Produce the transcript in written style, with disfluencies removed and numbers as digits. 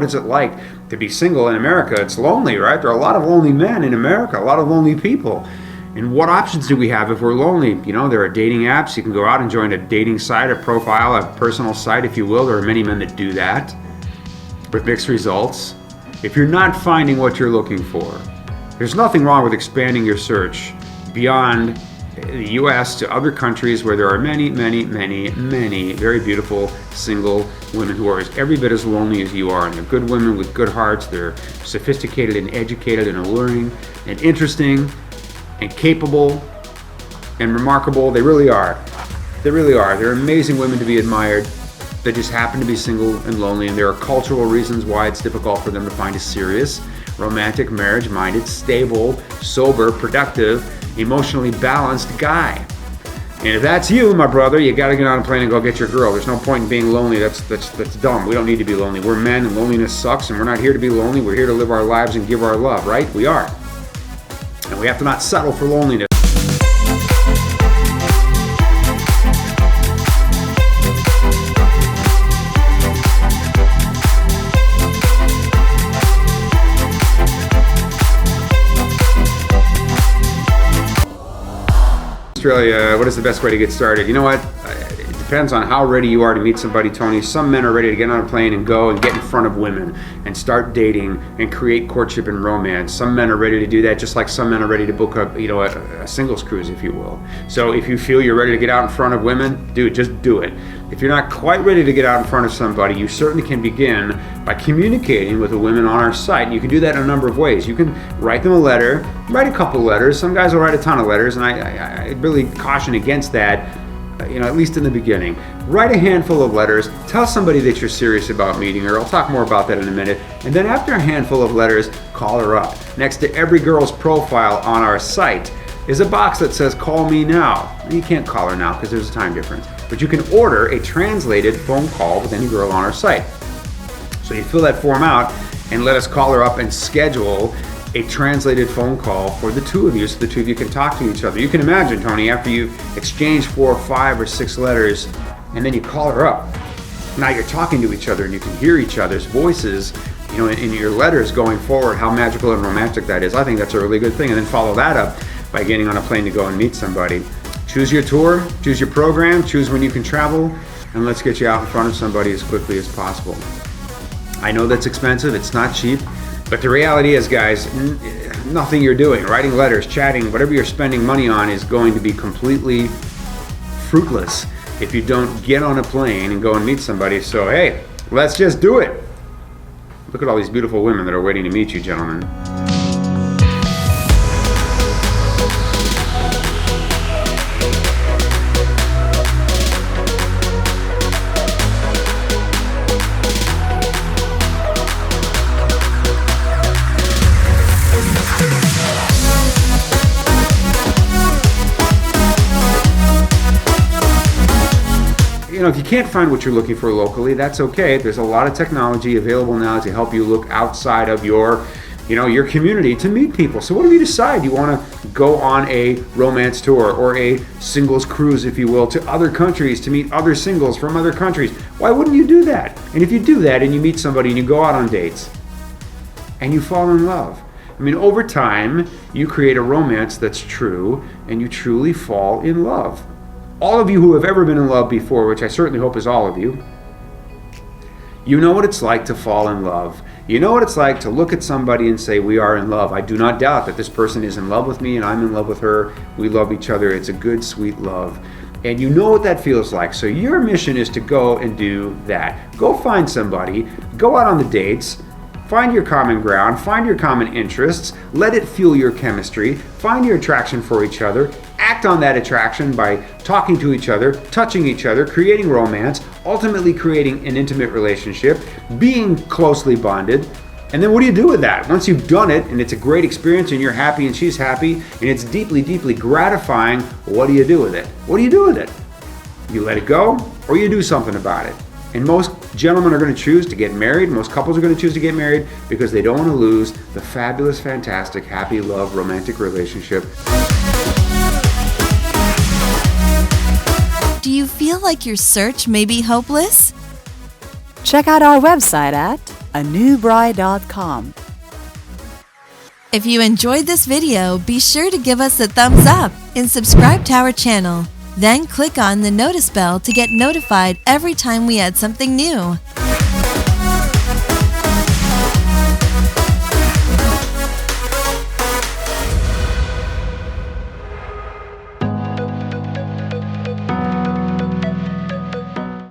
is it like to be single in America? It's lonely, right? There are a lot of lonely men in America, a lot of lonely people. And what options do we have if we're lonely? There are dating apps. You can go out and join a dating site, a profile, a personal site, if you will. There are many men that do that with mixed results. If you're not finding what you're looking for, there's nothing wrong with expanding your search beyond the U.S. to other countries where there are many, many, many, many very beautiful single women who are every bit as lonely as you are. And they're good women with good hearts. They're sophisticated and educated and alluring and interesting and capable and remarkable. They really are. They really are. They're amazing women to be admired. They just happen to be single and lonely, and there are cultural reasons why it's difficult for them to find a serious, romantic, marriage-minded, stable, sober, productive, emotionally balanced guy. And if that's you, my brother, you got to get on a plane and go get your girl. There's no point in being lonely. That's dumb. We don't need to be lonely. We're men, and loneliness sucks, and we're not here to be lonely. We're here to live our lives and give our love, right? We are. And we have to not settle for loneliness. Australia, what is the best way to get started? You know what? It depends on how ready you are to meet somebody, Tony. Some men are ready to get on a plane and go and get in front of women and start dating and create courtship and romance. Some men are ready to do that, just like some men are ready to book a singles cruise, if you will. So if you feel you're ready to get out in front of women, dude, just do it. If you're not quite ready to get out in front of somebody, you certainly can begin by communicating with the women on our site. And you can do that in a number of ways. You can write them a letter, write a couple letters. Some guys will write a ton of letters, and I really caution against that, at least in the beginning. Write a handful of letters. Tell somebody that you're serious about meeting her. I'll talk more about that in a minute. And then after a handful of letters, call her up. Next to every girl's profile on our site is a box that says, call me now. You can't call her now because there's a time difference. But you can order a translated phone call with any girl on our site. So you fill that form out and let us call her up and schedule a translated phone call for the two of you, so the two of you can talk to each other. You can imagine, Tony, after you exchange 4 or 5 or 6 letters, and then you call her up. Now you're talking to each other and you can hear each other's voices, in your letters going forward, how magical and romantic that is. I think that's a really good thing. And then follow that up by getting on a plane to go and meet somebody. Choose your tour, choose your program, choose when you can travel, and let's get you out in front of somebody as quickly as possible. I know that's expensive, it's not cheap, but the reality is, guys, nothing you're doing, writing letters, chatting, whatever you're spending money on is going to be completely fruitless if you don't get on a plane and go and meet somebody. So, hey, let's just do it. Look at all these beautiful women that are waiting to meet you, gentlemen. If you can't find what you're looking for locally, that's okay. There's a lot of technology available now to help you look outside of your community to meet people. So what if you decide you want to go on a romance tour or a singles cruise, if you will, to other countries to meet other singles from other countries? Why wouldn't you do that? And if you do that and you meet somebody and you go out on dates and you fall in love, over time, you create a romance that's true and you truly fall in love. All of you who have ever been in love before, which I certainly hope is all of you, you know what it's like to fall in love. You know what it's like to look at somebody and say, we are in love. I do not doubt that this person is in love with me and I'm in love with her. We love each other. It's a good, sweet love. And you know what that feels like. So your mission is to go and do that. Go find somebody. Go out on the dates. Find your common ground. Find your common interests. Let it fuel your chemistry. Find your attraction for each other. Act on that attraction by talking to each other, touching each other, creating romance, ultimately creating an intimate relationship, being closely bonded. And then what do you do with that? Once you've done it and it's a great experience and you're happy and she's happy and it's deeply, deeply gratifying, what do you do with it? What do you do with it? You let it go or you do something about it. And most gentlemen are going to choose to get married. Most couples are going to choose to get married because they don't want to lose the fabulous, fantastic, happy, love, romantic relationship. Do you feel like your search may be hopeless? Check out our website at anewbride.com. If you enjoyed this video, be sure to give us a thumbs up and subscribe to our channel. Then click on the notice bell to get notified every time we add something new.